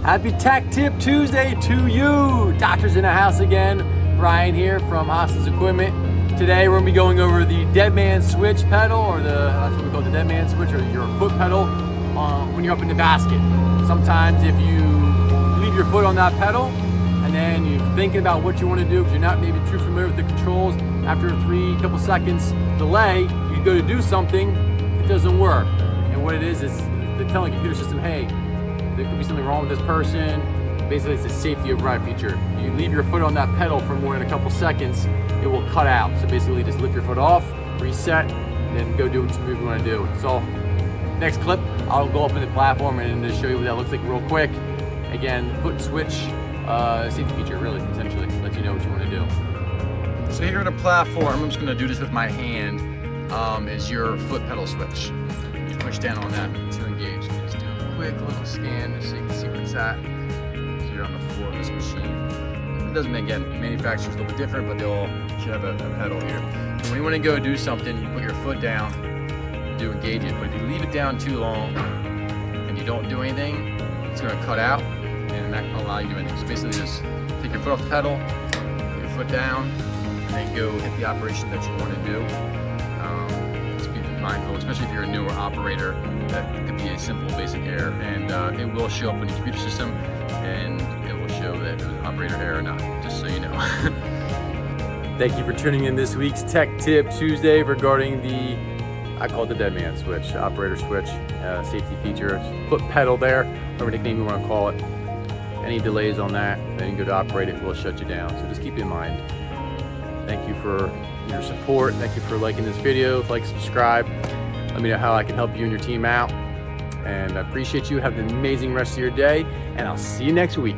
Happy Tech Tip Tuesday to you. Doctor's in the house again. Brian here from Hospice Equipment. Today we're gonna be going over the dead man switch pedal, or that's what we call the dead man switch, or your foot pedal when you're up in the basket. Sometimes if you leave your foot on that pedal and then you're thinking about what you want to do because you're not maybe too familiar with the controls, after a couple seconds delay, you go to do something, it doesn't work. And what it is they're telling the computer system, hey, there could be something wrong with this person. Basically, it's a safety override feature. You leave your foot on that pedal for more than a couple seconds, it will cut out. So basically, just lift your foot off, reset, and then go do what you want to do. So, next clip, I'll go up in the platform and just show you what that looks like real quick. Again, foot switch safety feature, really, essentially, let you know what you want to do. So here on the platform, I'm just going to do this with my hand. Is your foot pedal switch. You push down on that to engage. Just do a quick little scan just so you can see where it's at. Here on the floor of this machine. It doesn't, again, manufacturer's a little bit different, but they all should have a pedal here. So when you want to go do something, you put your foot down to engage it. But if you leave it down too long and you don't do anything, it's going to cut out and not allow you to do anything. So basically just take your foot off the pedal, put your foot down, and go hit the operation that you want to do. Just be mindful, especially if you're a newer operator, that it could be a simple basic error, and it will show up on the computer system, and it will show that it was an operator error or not, just so you know. Thank you for tuning in this week's Tech Tip Tuesday regarding I call it the dead man switch, operator switch, safety feature, foot pedal there, whatever nickname you want to call it. Any delays on that, then you go to operate it, will shut you down. So just keep in mind. Thank you for your support. Thank you for liking this video. Like, subscribe. Let me know how I can help you and your team out. And I appreciate you. Have an amazing rest of your day, and I'll see you next week.